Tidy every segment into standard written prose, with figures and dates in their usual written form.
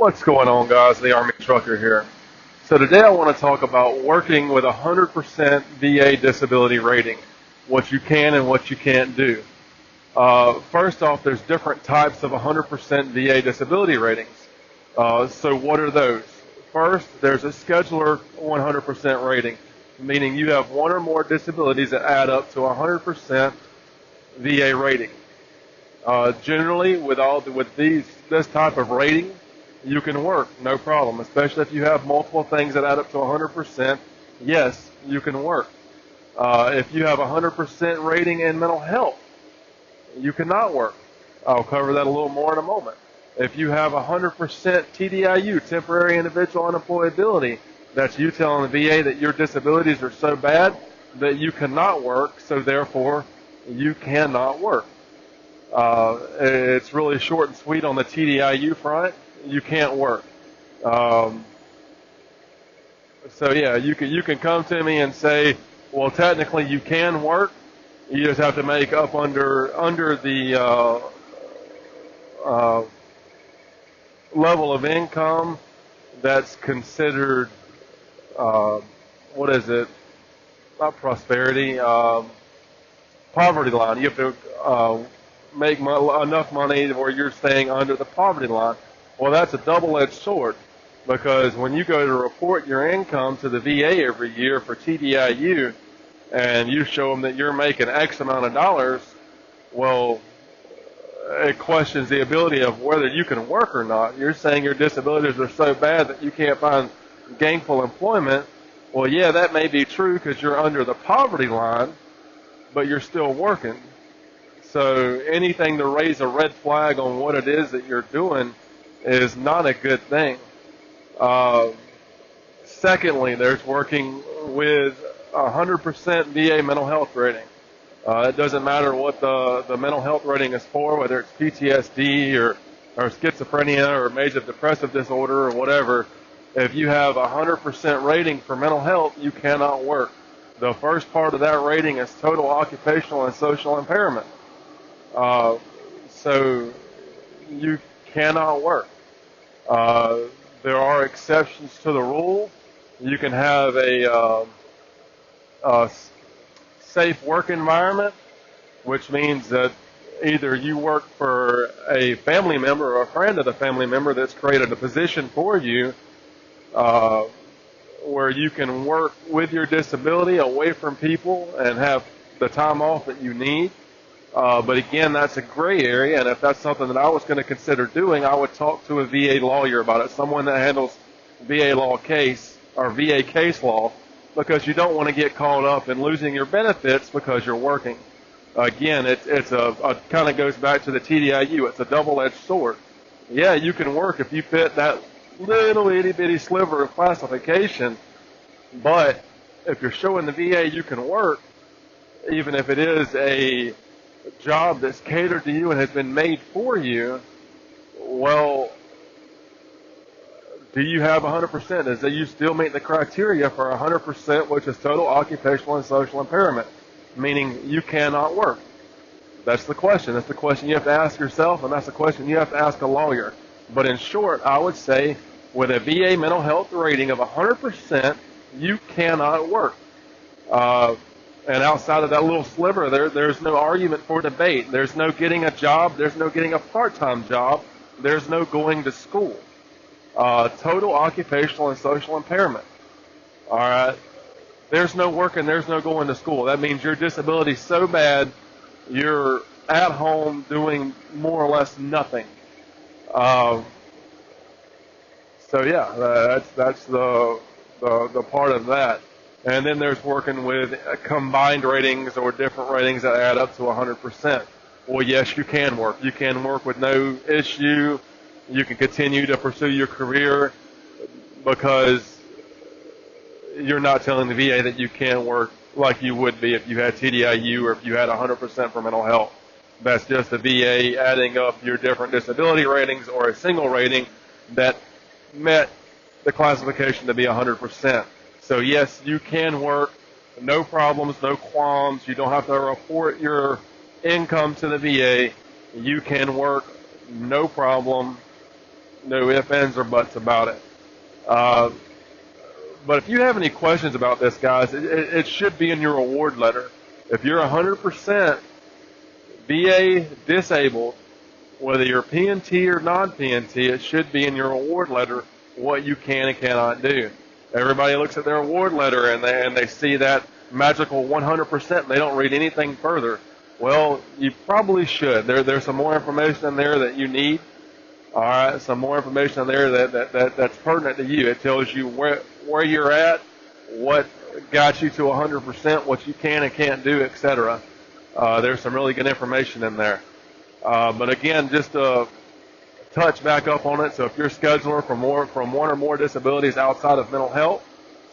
What's going on, guys? The Army Trucker here. So today I want to talk about working with 100% VA disability rating, what you can and what you can't do. First off, there's different types of 100% VA disability ratings. So what are those? First, there's a scheduler 100% rating, meaning you have one or more disabilities that add up to 100% VA rating. Generally, with this type of rating, you can work, no problem, especially if you have multiple things that add up to 100%. Yes, you can work. If you have 100% rating in mental health, you cannot work. I'll cover that a little more in a moment. If you have 100% TDIU, temporary individual unemployability, that's you telling the VA that your disabilities are so bad that you cannot work, so therefore you cannot work. It's really short and sweet on the TDIU front. You can't work. So yeah, you can come to me and say, well, technically you can work. You just have to make up under the level of income that's considered what is it? Not prosperity, poverty line. You have to make enough money where you're staying under the poverty line. Well, that's a double-edged sword, because when you go to report your income to the VA every year for TDIU, and you show them that you're making X amount of dollars, well, it questions the ability of whether you can work or not. You're saying your disabilities are so bad that you can't find gainful employment. Well, yeah, that may be true because you're under the poverty line, but you're still working. So anything to raise a red flag on what it is that you're doing is not a good thing. Secondly, there's working with 100% VA mental health rating. It doesn't matter what the mental health rating is for, whether it's PTSD or schizophrenia or major depressive disorder or whatever. If you have 100% rating for mental health, you cannot work. The first part of that rating is total occupational and social impairment. So you cannot work. There are exceptions to the rule. You can have a safe work environment, which means that either you work for a family member or a friend of the family member that's created a position for you where you can work with your disability away from people and have the time off that you need. But again, that's a gray area, and if that's something that I was going to consider doing, I would talk to a VA lawyer about it, someone that handles VA law case or VA case law, because you don't want to get caught up in losing your benefits because you're working. Again, it's a kind of goes back to the TDIU. It's a double-edged sword. Yeah, you can work if you fit that little itty-bitty sliver of classification, but if you're showing the VA you can work, even if it is a job that's catered to you and has been made for you, well, do you have 100%? Is that you still meet the criteria for 100%, which is total occupational and social impairment, meaning you cannot work? That's the question. That's the question you have to ask yourself, and that's the question you have to ask a lawyer. But in short, I would say with a VA mental health rating of 100%, you cannot work. And outside of that little sliver there's no argument for debate. There's no getting a job. There's no getting a part-time job. There's no going to school. Total occupational and social impairment. All right. There's no working. There's no going to school. That means your disability is so bad, you're at home doing more or less nothing. So yeah, that's the part of that. And then there's working with combined ratings or different ratings that add up to 100%. Well, yes, you can work. You can work with no issue. You can continue to pursue your career because you're not telling the VA that you can work like you would be if you had TDIU or if you had 100% for mental health. That's just the VA adding up your different disability ratings or a single rating that met the classification to be 100%. So yes, you can work, no problems, no qualms. You don't have to report your income to the VA. You can work, no problem. No ifs, ands, or buts about it. But if you have any questions about this, guys, it should be in your award letter. If you're 100% VA disabled, whether you're PNT or non-PNT, it should be in your award letter what you can and cannot do. Everybody looks at their award letter and they see that magical 100% and they don't read anything further. Well, you probably should. There's some more information in there that you need. All right, some more information in there that's pertinent to you. It tells you where you're at, what got you to 100%, what you can and can't do, etc. There's some really good information in there. But again, just to touch back up on it, so if you're scheduler from one or more disabilities outside of mental health,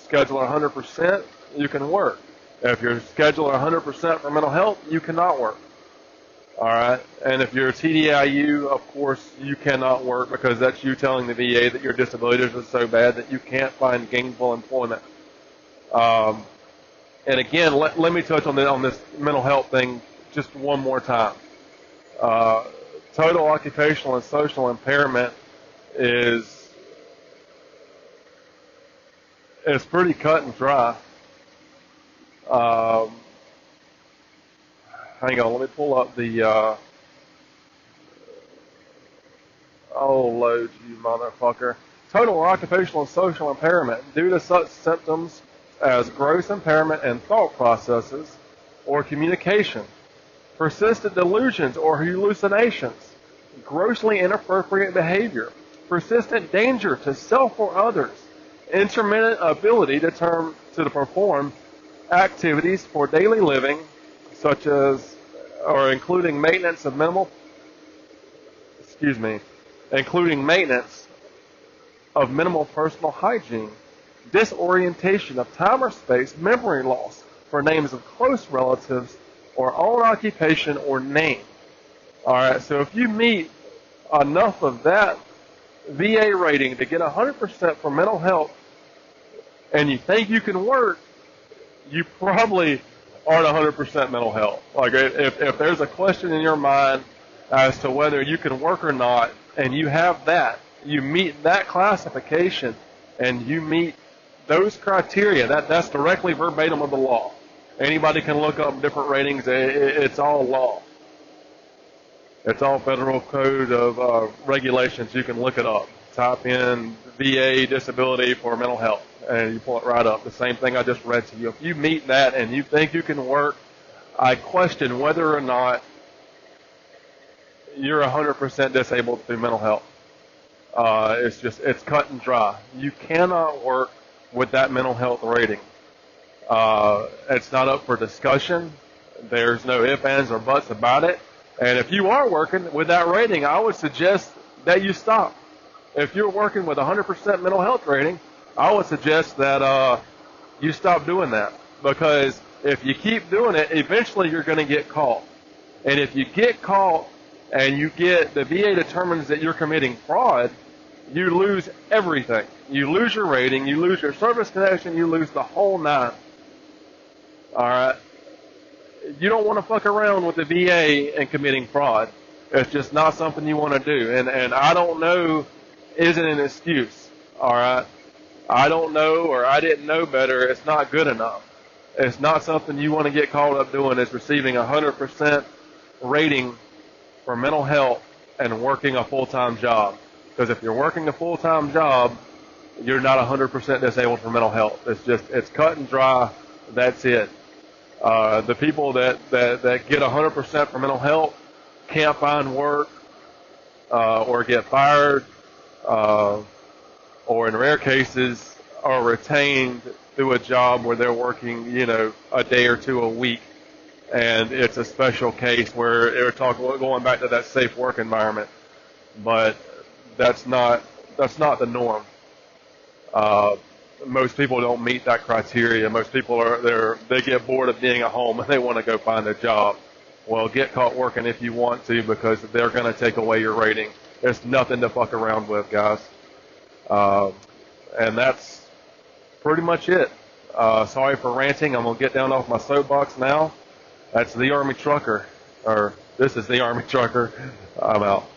scheduler 100%, you can work. If you're scheduler 100% for mental health, you cannot work. All right, and if you're a TDIU, of course, you cannot work because that's you telling the VA that your disability is so bad that you can't find gainful employment. And again, let me touch on this mental health thing just one more time. Total occupational and social impairment is pretty cut and dry. Hang on, let me pull up the, load you motherfucker. Total occupational and social impairment due to such symptoms as gross impairment in thought processes or communication, persistent delusions or hallucinations, grossly inappropriate behavior, persistent danger to self or others, intermittent ability to perform activities for daily living, such as, or including maintenance of minimal personal hygiene, disorientation of time or space, memory loss for names of close relatives, or own occupation or name. All right, so if you meet enough of that VA rating to get 100% for mental health, and you think you can work, you probably aren't 100% mental health. Like if there's a question in your mind as to whether you can work or not, and you have that, you meet that classification, and you meet those criteria, that's directly verbatim of the law. Anybody can look up different ratings. It's all law. It's all federal code of regulations. You can look it up. Type in VA disability for mental health, and you pull it right up. The same thing I just read to you. If you meet that and you think you can work, I question whether or not you're 100% disabled through mental health. It's cut and dry. You cannot work with that mental health rating. It's not up for discussion. There's no ifs, ands, or buts about it. And if you are working with that rating, I would suggest that you stop. If you're working with 100% mental health rating, I would suggest that you stop doing that. Because if you keep doing it, eventually you're going to get caught. And if you get caught and the VA determines that you're committing fraud, you lose everything. You lose your rating, you lose your service connection, you lose the whole nine. All right? You don't want to fuck around with the VA and committing fraud. It's just not something you want to do. And I don't know isn't an excuse. All right? I don't know, or I didn't know better. It's not good enough. It's not something you want to get caught up doing, is receiving 100% rating for mental health and working a full-time job. Because if you're working a full-time job, you're not 100% disabled for mental health. It's cut and dry. That's it. The people that get 100% for mental health can't find work, or get fired, or in rare cases are retained through a job where they're working, a day or two a week. And it's a special case where they're going back to that safe work environment. But that's not the norm. Most people don't meet that criteria. Most people they get bored of being at home and they want to go find a job. Well, get caught working if you want to, because they're going to take away your rating. There's nothing to fuck around with, guys. And that's pretty much it. Sorry for ranting. I'm going to get down off my soapbox now. That's the Army Trucker, or this is the Army Trucker. I'm out.